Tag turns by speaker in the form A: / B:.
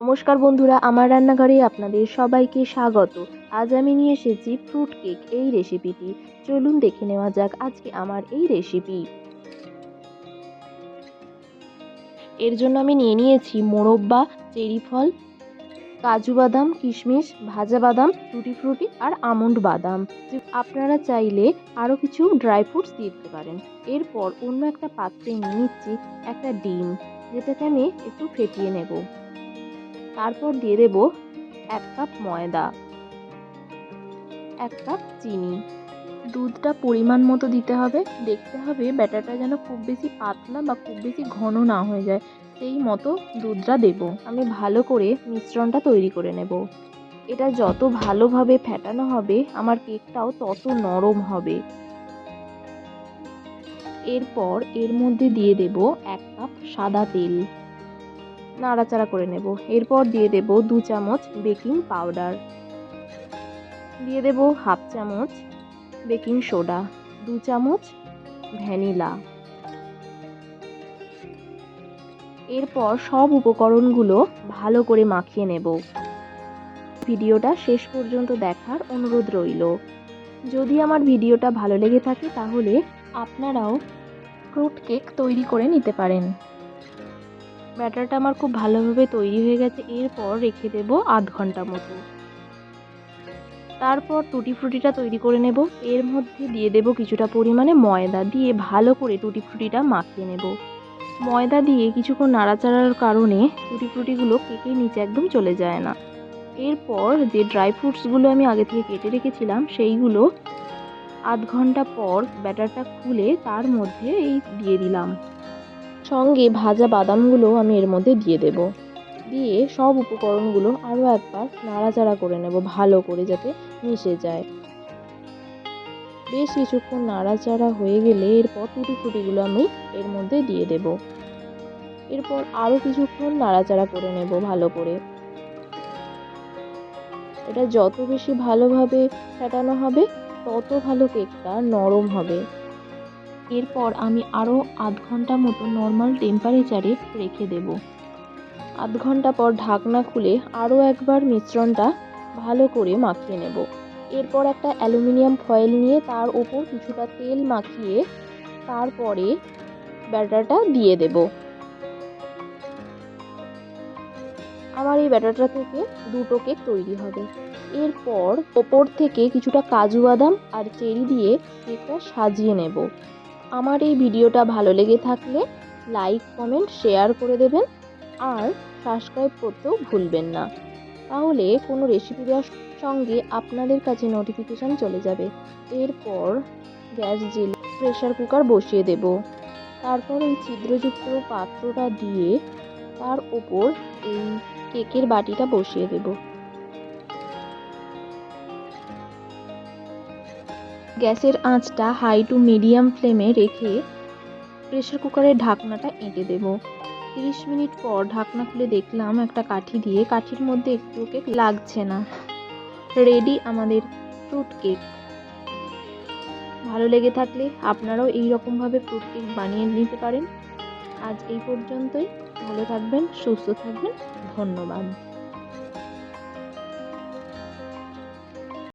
A: নমস্কার বন্ধুরা, আমার রান্নাঘরে আপনাদের সবাইকে স্বাগত। আজ আমি নিয়ে এসেছি ফ্রুট কেক এই রেসিপিটি। চলুন দেখে নেওয়া যাক আজকে আমার এই রেসিপি। এর জন্য আমি নিয়ে নিয়েছি মোরব্বা, চেরি ফল, কাজু বাদাম, কিশমিশ, ভাজা বাদাম, টুটি ফ্রুটি আর আমন্ড বাদাম। আপনারা চাইলে আরও কিছু ড্রাই ফ্রুটস দিয়ে দিতে পারেন। এরপর অন্য একটা পাত্রে নিয়ে নিচ্ছি একটা ডিম, যেটাকে আমি একটু ফেটিয়ে নেব। তারপর দিয়ে দেব 1 কাপ ময়দা, 1 কাপ চিনি। দুধটা পরিমাণ মতো দিতে হবে। দেখতে হবে ব্যাটারটা যেন খুব বেশি পাতলা বা খুব বেশি ঘন না হয়ে যায়, সেই মতো দুধটা দেব। আমি ভালো করে মিশ্রণটা তৈরি করে নেব। এটা যত ভালোভাবে ফেটানো হবে আমার কেকটাও তত নরম হবে। এরপর এর মধ্যে দিয়ে দেব 1 কাপ সাদা তেল, নাড়াচাড়া করে নেব। এরপর দিয়ে দেব 2 চামচ বেকিং পাউডার, দিয়ে দেব 1/2 চামচ বেকিং সোডা, 2 চামচ ভ্যানিলা। এরপর সব উপকরণগুলো ভালো করে মাখিয়ে নেব। ভিডিওটা শেষ পর্যন্ত দেখার অনুরোধ রইল। যদি আমার ভিডিওটা ভালো লেগে থাকে তাহলে আপনারাও ফ্রুট কেক তৈরি করে নিতে পারেন। ব্যাটারটা আমার খুব ভালোভাবে তৈরি হয়ে গেছে। এরপর রেখে দেব আধ ঘন্টা মতো। তারপর টুটি ফ্রুটিটা তৈরি করে নেব। এর মধ্যে দিয়ে দেব কিছুটা পরিমাণে ময়দা, দিয়ে ভালো করে টুটি ফ্রুটিটা মাখিয়ে নেব। ময়দা দিয়ে কিছুক্ষণ নাড়াচাড়ার কারণে টুটি ফ্রুটিগুলো কেকের নিচে একদম চলে যায় না। এরপর যে ড্রাই ফ্রুটসগুলো আমি আগে থেকে কেটে রেখেছিলাম সেইগুলো আধ ঘন্টা পর ব্যাটারটা খুলে তার মধ্যে দিয়ে দিলাম। সঙ্গে ভাজা বাদামগুলো আমি এর মধ্যে দিয়ে দেব। দিয়ে সব উপকরণগুলো আরও একবার নাড়াচাড়া করে নেব ভালো করে, যাতে মিশে যায়। বেশ কিছুক্ষণ নাড়াচাড়া হয়ে গেলে এরপর টুটি ফ্রুটিগুলো আমি এর মধ্যে দিয়ে দেব। এরপর আরও কিছুক্ষণ নাড়াচাড়া করে নেব ভালো করে। এটা যত বেশি ভালোভাবে ফেটানো হবে তত ভালো কেকটা নরম হবে। এরপর আমি আরও আধ ঘন্টা মতো নর্মাল টেম্পারেচারে রেখে দেব। আধ ঘন্টা পর ঢাকনা খুলে আরও একবার মিশ্রণটা ভালো করে মাখিয়ে নেব। এরপর একটা অ্যালুমিনিয়াম ফয়েল নিয়ে তার ওপর কিছুটা তেল মাখিয়ে তারপরে ব্যাটারটা দিয়ে দেব। আমার এই ব্যাটারটা থেকে 2টো কেক তৈরি হবে। এরপর ওপর থেকে কিছুটা কাজু বাদাম আর চেরি দিয়ে কেকটা সাজিয়ে নেব। আমার এই ভিডিওটা ভালো লেগে থাকলে লাইক, কমেন্ট, শেয়ার করে দেবেন আর সাবস্ক্রাইব করতেও ভুলবেন না। তাহলে কোনো রেসিপি দেওয়ার সঙ্গে আপনাদের কাছে নোটিফিকেশান চলে যাবে। এরপর গ্যাস জ্বেলে প্রেসার কুকার বসিয়ে দেব। তারপর এই ছিদ্রযুক্ত পাত্রটা দিয়ে তার ওপর এই কেকের বাটিটা বসিয়ে দেব। গ্যাসের আঁচটা হাই টু মিডিয়াম ফ্লেমে রেখে প্রেসার কুকারের ঢাকনাটা এঁটে দেব। 30 মিনিট পর ঢাকনা খুলে দেখলাম একটা কাঠি দিয়ে, কাঠির মধ্যে একটু কেক লাগছে না। রেডি আমাদের ফ্রুট কেক। ভালো লেগে থাকলে আপনারাও এই রকমভাবে ফ্রুট কেক বানিয়ে নিতে পারেন। আজ এই পর্যন্তই। ভালো থাকবেন, সুস্থ থাকবেন। ধন্যবাদ।